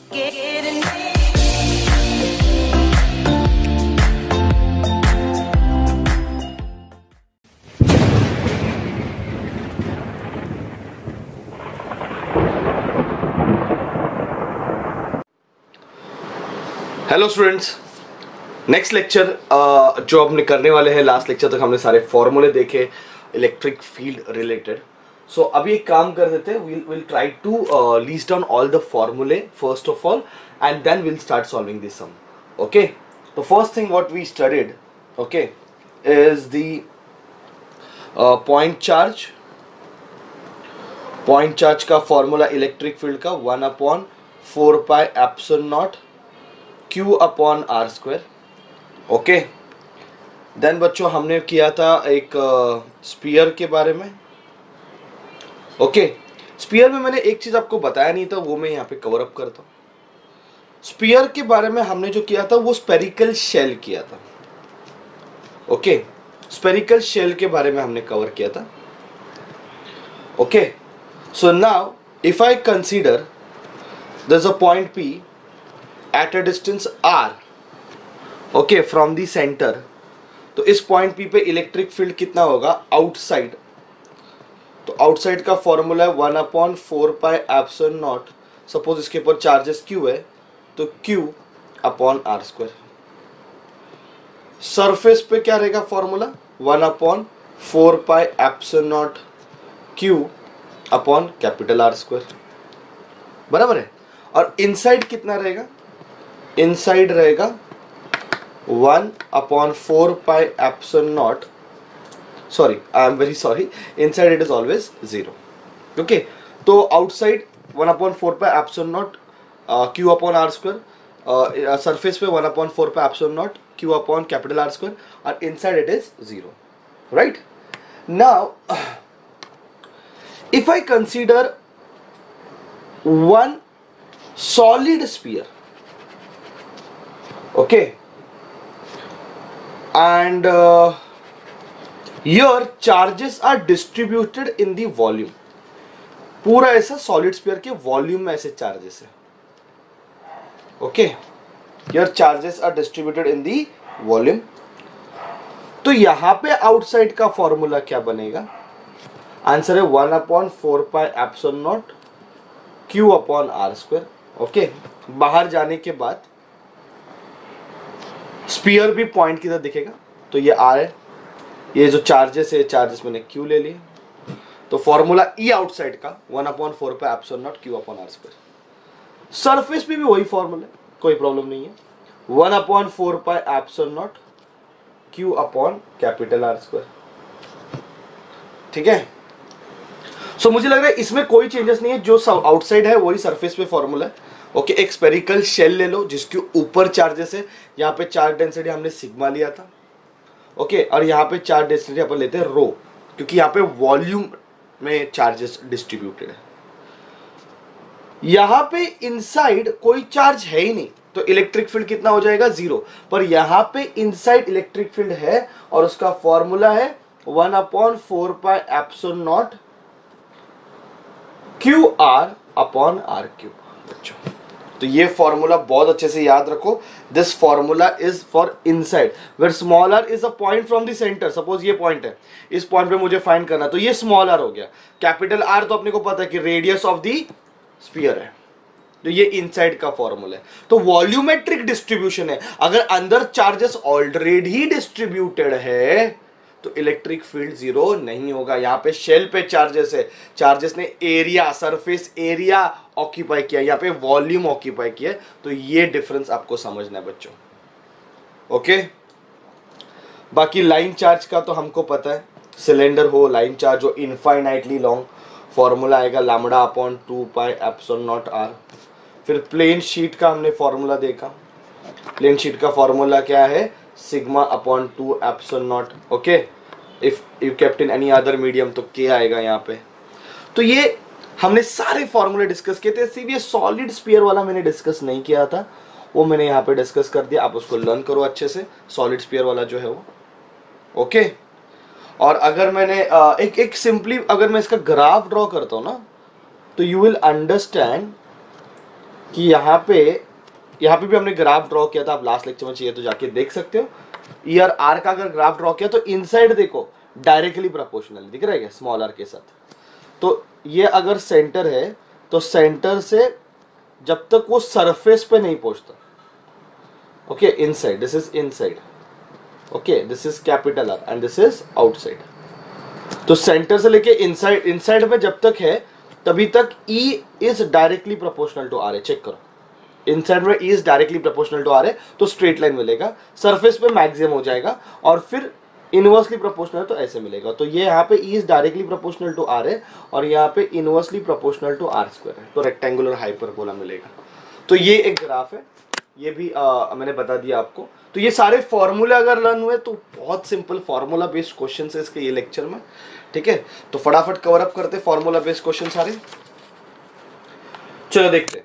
Hello students, next lecture जो हमने करने वाले हैं, लास्ट लेक्चर तक हमने सारे फॉर्मूले देखे इलेक्ट्रिक फील्ड रिलेटेड। सो अभी एक काम कर देते हैं, we'll try to list down all the formulae first of all and then we'll start solving this sum. Okay, the first thing what we studied, okay, is the point charge का formula electric field का 1/4 pi epsilon naught Q upon R square. Okay, then बच्चों हमने किया था एक spear के बारे में। ओके, स्पीयर में मैंने एक चीज आपको बताया नहीं था, वो मैं यहाँ पे कवर अप करता हूँ। स्पीयर के बारे में हमने जो किया था वो स्पेरिकल शेल किया था। ओके, स्पेरिकल शेल के बारे में हमने कवर किया था। Okay, so now if I consider there is a point P at a distance r, okay, from the center, तो इस पॉइंट P पे इलेक्ट्रिक फील्ड कितना होगा आउटसाइड। तो आउटसाइड का फॉर्मूला है 1/4 पाई एप्सिलॉन नॉट। सपोज इसके ऊपर चार्जेस Q है तो Q upon R square. Surface पे क्या रहेगा formula 1/4 pi epsilon naught Q upon capital R square, बराबर है। और इनसाइड कितना रहेगा, इनसाइड रहेगा 1/4 pi epsilon naught, sorry I am very sorry, inside it is always 0। Okay, तो outside 1/4 pi epsilon naught Q upon R square, surface पे 1/4 pi epsilon naught Q upon capital R square, और inside it is 0, right. Now if I consider one solid sphere, okay, and here charges are distributed in the volume। पूरा ऐसा solid sphere के volume में ऐसे charges है। Okay, here charges are distributed in the volume। तो यहां पे outside का फॉर्मूला क्या बनेगा, आंसर है 1/4 pi epsilon naught Q upon R square. Okay, बाहर जाने के बाद स्पीयर भी पॉइंट की तरह दिखेगा, तो ये R है, ये जो चार्जेस है चार्जेस मैंने Q ले लिए, तो फॉर्मूला E आउटसाइड का 1/4 pi epsilon naught Q upon R square. Surface पे भी वही फॉर्मूला, कोई प्रॉब्लम नहीं है, 1/4 pi epsilon naught Q upon capital R square. ठीक है, सो मुझे लग रहा है इसमें कोई चेंजेस नहीं है, जो आउटसाइड है वही सरफेस पे फॉर्मूला है। ओके, एक स्पेरिकल शेल ले लो जिसके ऊपर चार्जेस है, यहाँ पे चार्ज डेंसिटी हमने सिग्मा लिया था। ओके, और यहाँ पे चार्ज डेंसिटी अपन लेते हैं रो, क्योंकि यहाँ पे वॉल्यूम में चार्जेस डिस्ट्रीब्यूटेड है। यहाँ पे इनसाइड कोई चार्ज है ही नहीं, तो इलेक्ट्रिक फील्ड कितना हो जाएगा 0, पर यहाँ पे इनसाइड इलेक्ट्रिक फील्ड है और उसका फॉर्मूला है 1/4 pi epsilon naught QR upon R cube. बच्चों, तो ये फॉर्मूला बहुत अच्छे से याद रखो। This formula is for inside where small r is a point from the centre. Suppose ये पॉइंट है, इस पॉइंट पे मुझे फाइंड करना, तो ये स्मॉल r हो गया। कैपिटल R तो अपने को पता है कि रेडियस ऑफ द स्फीयर है, तो ये इनसाइड का फॉर्मूला है। तो वॉल्यूमेट्रिक डिस्ट्रीब्यूशन है, अगर अंदर चार्जेस ऑलरेडी डिस्ट्रीब्यूटेड है तो इलेक्ट्रिक फील्ड 0 नहीं होगा। यहाँ पे शेल पे चार्जेस है, चार्जेस ने एरिया, सरफेस एरिया ऑक्यूपाई किया, यहाँ पे वॉल्यूम ऑक्यूपाई किया, तो ये डिफरेंस आपको समझना है बच्चों। ओके, बाकी लाइन चार्ज का तो हमको पता है, सिलेंडर हो, लाइन चार्ज हो, इनफाइनाइटली लॉन्ग, फॉर्मूला आएगा lambda upon 2 pi epsilon not r। फिर प्लेन शीट का हमने फॉर्मूला देखा, प्लेन शीट का फॉर्मूला क्या है, sigma upon 2 epsilon naught. Okay, if you kept in any other medium तो K आएगा यहाँ पे। तो ये हमने सारे फॉर्मूले डिस्कस किए थे। सिर्फ ये सॉलिड स्फीयर वाला मैंने डिस्कस नहीं किया था, वो मैंने यहाँ पे डिस्कस कर दिया। आप उसको लर्न करो अच्छे से, सॉलिड स्फीयर वाला जो है वो। ओके, और अगर मैंने एक सिंपली अगर मैं इसका ग्राफ ड्रॉ करता हूँ ना, तो यू विल अंडरस्टैंड कि यहाँ पे भी हमने ग्राफ ड्रॉ किया था, आप लास्ट लेक्चर में चाहिए तो जाके देख सकते हो। ईयर आर का अगर ग्राफ ड्रॉ किया तो इनसाइड देखो डायरेक्टली प्रोपोर्शनल दिख रहा है क्या स्मॉल आर के साथ। तो ये अगर सेंटर है तो सेंटर से जब तक वो सरफेस पे नहीं पहुंचता, okay, inside, this is inside, okay, this is capital R and this is outside. तो सेंटर से लेके इनसाइड में जब तक है तभी तक E is directly proportional to are है। चेक करो, इनसाइड में E is directly proportional to are है तो स्ट्रेट लाइन मिलेगा, सरफेस पे मैक्सिमम हो जाएगा, और फिर इनवर्सली प्रोपोर्शनल तो ऐसे मिलेगा। तो ये यहाँ पे E is directly proportional to are है और यहाँ पे inversely proportional to r square है, तो रेक्टेंगुलर हाइपरबोला मिलेगा। तो ये एक ग्राफ है, ये भी मैंने बता दिया आपको। तो ये सारे फॉर्मूले अगर लर्न हुए तो बहुत सिंपल फॉर्मूला बेस्ड क्वेश्चन है इसके ये लेक्चर में, ठीक है। तो फटाफट कवर अप करते फॉर्मूला बेस्ड क्वेश्चन सारे। चलो देखते हैं।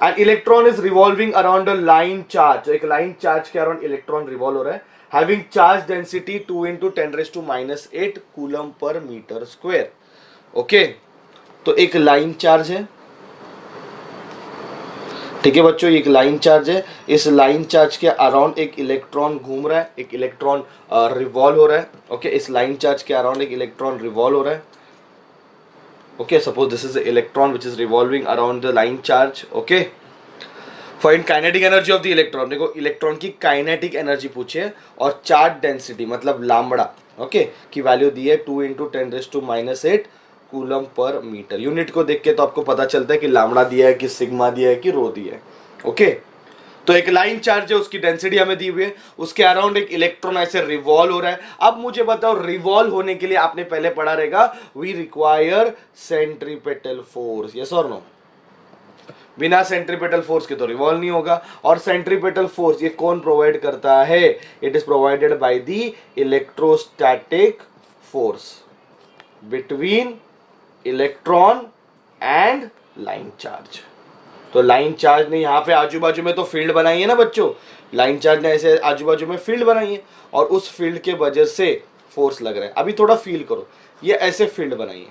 An electron is revolving around a line charge, एक लाइन चार्ज के अराउंड इलेक्ट्रॉन रिवॉल्व हो रहा है, having charge density 2 × 10⁻⁻8 coulomb per metre square. Okay, तो एक लाइन चार्ज है, ठीक है बच्चों, एक लाइन चार्ज है। इस लाइन चार्ज के अराउंड एक इलेक्ट्रॉन घूम रहा है, एक इलेक्ट्रॉन रिवॉल्व हो रहा है। ओके, इस लाइन चार्ज के अराउंड एक इलेक्ट्रॉन रिवॉल्व हो रहा है। Okay, suppose this is the electron which is revolving around the line charge. Okay, find kinetic energy of the electron. देखो इलेक्ट्रॉन की काइनेटिक एनर्जी पूछी है और चार्ज डेंसिटी मतलब लैम्बडा, ओके, की वैल्यू दी है 2 × 10⁻⁸ कूलम पर मीटर। यूनिट को देख के तो आपको पता चलता है कि लैम्बडा दिया है, कि सिग्मा दिया है, कि रो दिया है। ओके, तो एक लाइन चार्ज है, उसकी डेंसिटी हमें दी हुई है, उसके अराउंड एक इलेक्ट्रॉन ऐसे रिवॉल्व हो रहा है। अब मुझे बताओ रिवॉल्व होने के लिए आपने पहले पढ़ा रहेगा we require centripetal force, yes और नो। बिना सेंट्रीपेटल फोर्स के तो रिवॉल्व नहीं होगा। और सेंट्रीपेटल फोर्स ये कौन प्रोवाइड करता है? It is provided by the electrostatic force between electron and line charge. तो लाइन चार्ज ने यहाँ पे आजू बाजू में तो फील्ड बनाई है ना बच्चों, लाइन चार्ज ने ऐसे आजू बाजू में फील्ड बनाई है और उस फील्ड के वजह से फोर्स लग रहा है। अभी थोड़ा फील करो, ये ऐसे फील्ड बनाई है।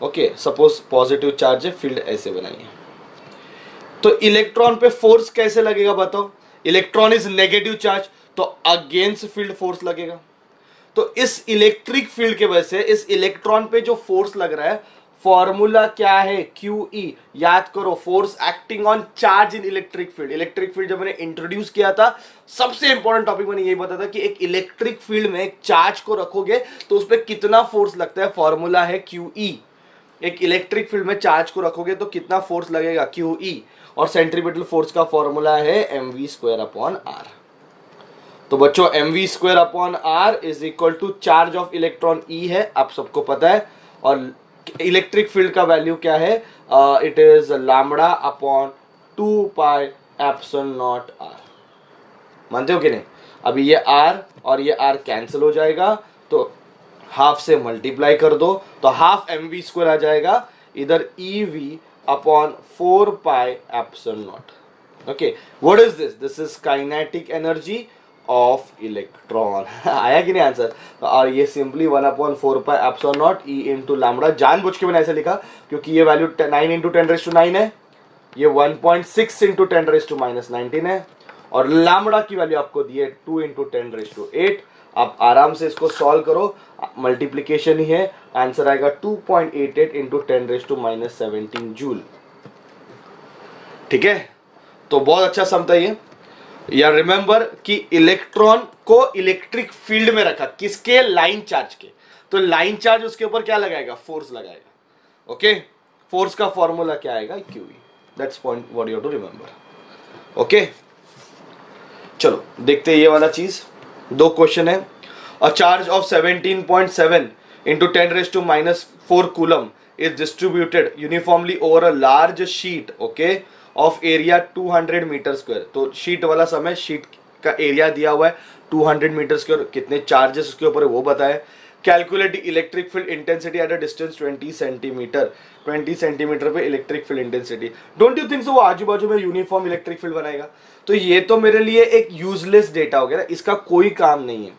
ओके, सपोज पॉजिटिव चार्ज है, फील्ड ऐसे बनाई है, तो इलेक्ट्रॉन पे फोर्स कैसे लगेगा बताओ? इलेक्ट्रॉन इज नेगेटिव चार्ज तो अगेंस्ट फील्ड फोर्स लगेगा। तो इस इलेक्ट्रिक फील्ड के वजह से इस इलेक्ट्रॉन पे जो फोर्स लग रहा है, फॉर्मूला क्या है? QE। याद करो, force acting on charge in electric field. Electric field जब मैंने इंट्रोड्यूस किया था, सबसे इंपॉर्टेंट टॉपिक मैंने यही बताया था कि एक इलेक्ट्रिक फील्ड में एक चार्ज को रखोगे तो उस पर कितना फोर्स लगता है, फॉर्मूला है QE। एक इलेक्ट्रिक फील्ड में चार्ज को रखोगे तो कितना फोर्स लगेगा, QE। और सेंट्रीपिटल फोर्स का फॉर्मूला है mv²/r। तो बच्चों mv²/r is equal to charge of electron E है, आप सबको पता है। और इलेक्ट्रिक फील्ड का वैल्यू क्या है? It is λ/2πε0r। मानते हो कि नहीं? अभी ये r और ये r कैंसिल हो जाएगा तो हाफ से मल्टीप्लाई कर दो तो हाफ mv² आ जाएगा, इधर ev/4πε0। Okay, what is this? This is kinetic energy of electron. आया कि नहीं आंसर? और ये सिंपली 1/4πε0 E इंटू लैम्बडा। जानबूझ के मैंने ऐसे लिखा क्योंकि ये वैल्यू 9 × 10⁻⁹ है, ये 1.6 × 10⁻⁻19 है और लैम्बडा की वैल्यू आपको दी है 2 × 10⁸ आप आराम से इसको सॉल्व करो, मल्टीप्लीकेशन ही है, आंसर आएगा 2.88 × 10⁻17 जूल। ठीक है, तो बहुत अच्छा सम था ये। या रिमेंबर कि इलेक्ट्रॉन को इलेक्ट्रिक फील्ड में रखा, किसके? लाइन चार्ज के। तो लाइन चार्ज उसके ऊपर क्या लगाएगा? फोर्स लगाएगा। ओके, फोर्स का फॉर्मूला क्या आएगा? QE। That's point what you have to remember. Okay, चलो देखते हैं ये वाला चीज। दो क्वेश्चन है। A charge of 17.7 × 10⁻⁻4 coulomb is distributed uniformly over a large sheet, okay, of area 200 metre square. तो शीट वाला समय, शीट का एरिया दिया हुआ है 200 मीटर स्क्वायर, कितने चार्जेस उसके ऊपर है वो बताए। Calculate electric field intensity at a distance 20 centimetre. 20 centimetre पे electric field intensity. Don't you think so वो आजू बाजू में यूनिफॉर्म इलेक्ट्रिक फील्ड बनाएगा? तो ये तो मेरे लिए एक यूजलेस डेटा हो गया ना, इसका कोई काम नहीं है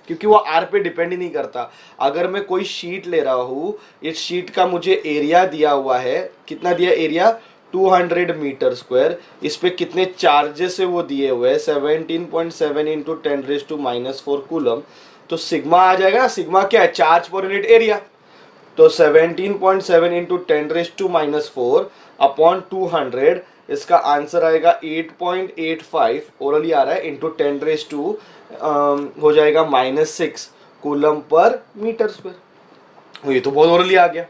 क्योंकि वो आर पे डिपेंड ही नहीं करता। अगर मैं कोई शीट ले रहा हूं, इस शीट का मुझे एरिया दिया हुआ है, कितना दिया एरिया? 200 मीटर स्क्वायर, इस पे कितने चार्जेस है वो दिए हुए हैं 17.7 इंटू 10⁻⁻⁴ कूलम। तो सिग्मा आ जाएगा, सिग्मा क्या है, चार्ज पर यूनिट एरिया। तो 17.7 इंटू 10⁻⁻⁴ अपॉन 200, इसका आंसर आएगा 8.85 ओरली आ रहा है, इंटू 10 हो जाएगा -6 कूलम पर मीटर स्क्वायर। ये तो बहुत ओरली आ गया,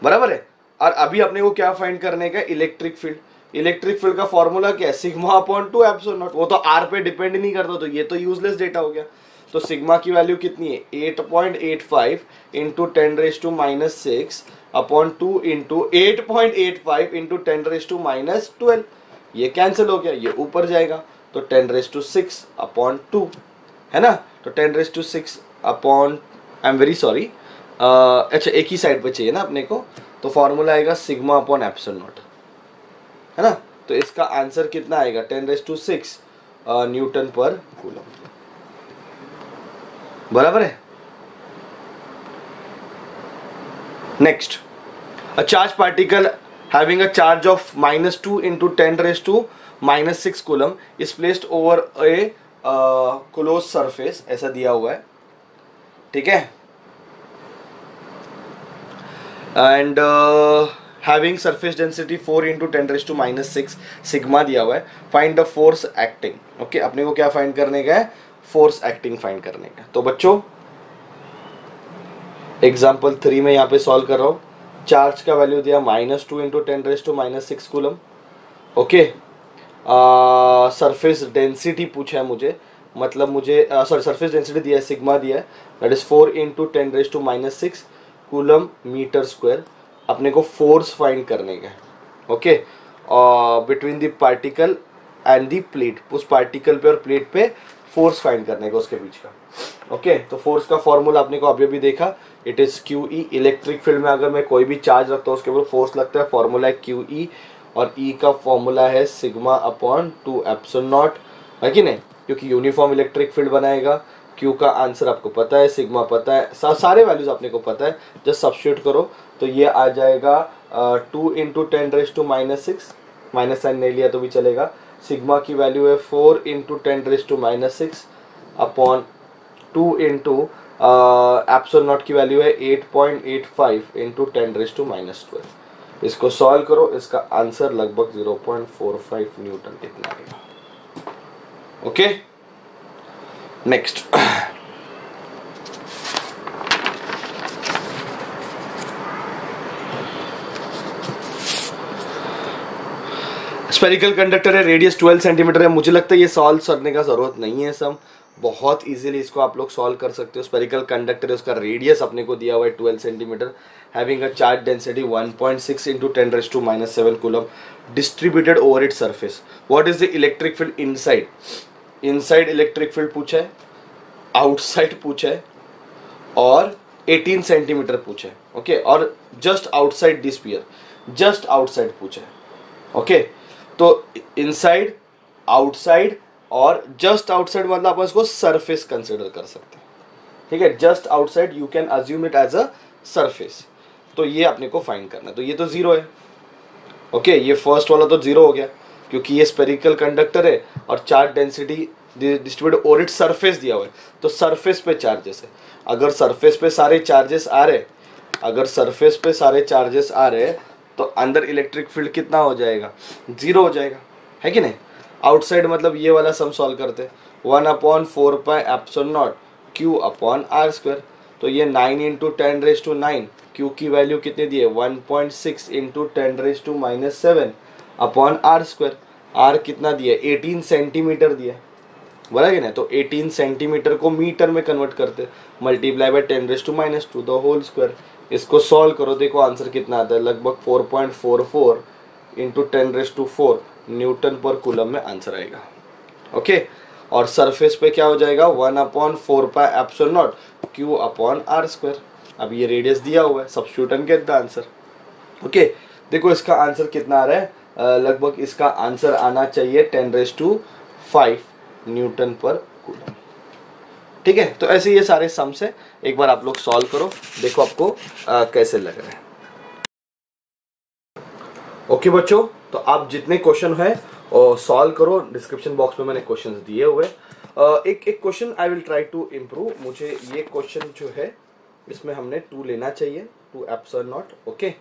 बराबर है। और अभी अपने को क्या फाइंड करने का, इलेक्ट्रिक फील्ड। इलेक्ट्रिक फील्ड का फॉर्मूला क्या है, सिग्मा अपॉन 2 एप्सिलॉन नॉट। वो तो आर पे डिपेंड नहीं करता, तो ये तो यूजलेस डेटा हो गया। तो सिग्मा की वैल्यू कितनी है, 8.85 इंटू 10⁻⁻⁶ अपॉन 2 इंटू 8.85 इंटू 10⁻⁻12। ये कैंसिल हो गया, ये ऊपर जाएगा, तो 10⁶ अपॉन 2 है ना। तो 10⁶ upon, I am very sorry, अच्छा एक ही साइड पे चाहिए ना अपने को, तो फॉर्मूला आएगा सिग्मा अपॉन एप्सिलॉन नॉट, है ना। तो इसका आंसर कितना आएगा, 10⁶ न्यूटन पर कूलम, बराबर है। Next, a charge particle having a charge of -2 into 10⁻⁻⁶ coulomb is placed over A close surface, ऐसा दिया हुआ है, ठीक है। And having surface density 4 into 10⁻⁻⁶ sigma दिया हुआ है। Find the force acting. Okay, अपने को क्या फाइंड करने का है, फोर्स एक्टिंग फाइंड करने का। तो बच्चों एग्जाम्पल 3 में यहाँ पे सॉल्व कर रहा हूँ। चार्ज का वैल्यू दिया -2 into 10⁻⁻�6 coulomb. Okay, surface density पूछा है मुझे, मतलब मुझे सॉरी सरफेस डेंसिटी दिया है, सिग्मा दिया है, that is 4 into 10⁻⁻�6 coulomb metre square. अपने को फोर्स फाइंड करने का है, okay, between the particle and the plate. उस पार्टिकल पे और प्लेट पे फोर्स फाइंड करने का, उसके बीच का। ओके, तो फोर्स का फॉर्मूला आपने को अभी भी देखा, it is QE। Electric field में अगर मैं कोई भी चार्ज रखता हूँ उसके ऊपर फोर्स लगता है, फॉर्मूला है QE, और E का फॉर्मूला है सिग्मा अपॉन 2 एप्सिलॉन नॉट, है कि नहीं, क्योंकि यूनिफॉर्म इलेक्ट्रिक फील्ड बनाएगा। Q का आंसर आपको पता है, सिग्मा पता है, सारे वैल्यूज अपने को पता है, जस्ट सब्स्टिट्यूट करो तो ये आ जाएगा 2 इंटू 10⁻⁻⁶, माइनस साइन नहीं लिया तो भी चलेगा। सिग्मा की वैल्यू है 4 into 10⁻⁻⁶ upon 2 into epsilon not की वैल्यू है 8.85 इंटू 10⁻⁻12। इसको सॉल्व करो, इसका आंसर लगभग 0.45 न्यूटन इतना आएगा। ओके, नेक्स्ट, स्पेरिकल कंडक्टर है, रेडियस 12 सेंटीमीटर है। मुझे लगता है ये सॉल्व करने का जरूरत नहीं है, सम बहुत इजीली इसको आप लोग सॉल्व कर सकते हो। स्पेरिकल कंडक्टर है, उसका रेडियस अपने को दिया हुआ है 12 centimetre, having a charge density 1.6 into 10⁻⁻⁷ coulomb, distributed over its surface. What is the electric field inside? Inside electric field पूछा है, आउटसाइड पूछा है, और 18 सेंटीमीटर पूछा है। ओके, और just outside this sphere, just outside पूछा है। ओके, तो इनसाइड, आउटसाइड और जस्ट आउटसाइड मतलब आप इसको सरफेस कंसिडर कर सकते हैं, ठीक है। Just outside you can assume it as a surface. तो ये अपने को फाइंड करना है, तो ये तो जीरो है। ओके, ये फर्स्ट वाला तो जीरो हो गया क्योंकि ये स्पेरिकल कंडक्टर है और charge density distributed over its surface दिया हुआ है, तो सरफेस पे चार्जेस है। अगर सरफेस पे सारे चार्जेस आ रहे, अगर सरफेस पे सारे चार्जेस आ रहे तो अंदर इलेक्ट्रिक फील्ड कितना हो जाएगा, जीरो हो जाएगा, है कि नहीं। आउटसाइड मतलब ये वाला सम सॉल्व करते, 1/4 epsilon naught Q upon R²। तो ये 9 इंटू 10⁻⁹, Q की वैल्यू कितनी दी है, 1.6 इंटू 10⁻⁻7 अपॉन R²। R कितना दिया, 18 सेंटीमीटर दिया, बराबर है ना। तो 18 सेंटीमीटर को मीटर में कन्वर्ट करते, multiply by 10⁻⁻² the whole square. इसको सॉल्व करो, देखो आंसर कितना आता है, लगभग 4.44 इंटू 10⁻⁴ न्यूटन पर कूलम में आंसर आएगा। ओके, और सरफेस पे क्या हो जाएगा, 1/4 epsilon naught Q upon R²। अब ये रेडियस दिया हुआ है, substitute and get the answer. Okay, देखो इसका आंसर कितना आ रहा है, लगभग इसका आंसर आना चाहिए 10⁵ न्यूटन पर कूलम, ठीक है। तो ऐसे ये सारे सम्स है, एक बार आप लोग सॉल्व करो, देखो आपको कैसे लग रहा है। ओके बच्चों, तो आप जितने क्वेश्चन है सॉल्व करो, डिस्क्रिप्शन बॉक्स में मैंने क्वेश्चंस दिए हुए। एक question I will try to improve. मुझे ये क्वेश्चन जो है इसमें हमने 2 लेना चाहिए, 2 epsilon naught, okay,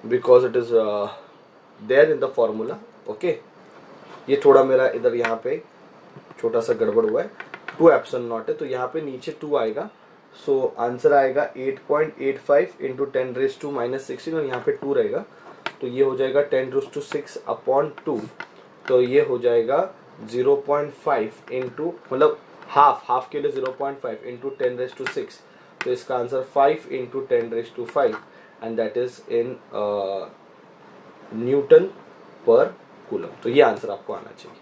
because it is there in the formula, okay. ये थोड़ा मेरा इधर यहाँ पे छोटा सा गड़बड़ हुआ है, 2 एप्सिलॉन नॉट है तो यहाँ पे नीचे 2 आएगा, सो आंसर आएगा 8.85 इंटू 10⁻⁻16 और यहाँ पे 2 रहेगा, तो ये हो जाएगा 10⁻6/2, तो ये हो जाएगा 0.5 इंटू, मतलब हाफ के लिए 0.5 इंटू 10⁻6, तो इसका answer 5 into 10⁻5 and that is in newton per coulomb. तो ये आंसर आपको आना चाहिए,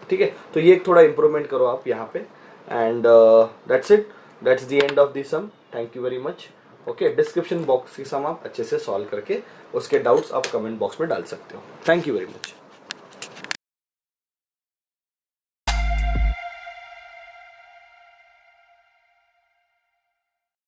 ठीक है। तो ये थोड़ा इंप्रूवमेंट करो आप यहाँ पे, and that's it, that's the end of the sum. Thank you very much, okay. Description box की सम आप अच्छे से सॉल्व करके उसके डाउट्स आप कमेंट बॉक्स में डाल सकते हो। Thank you very much.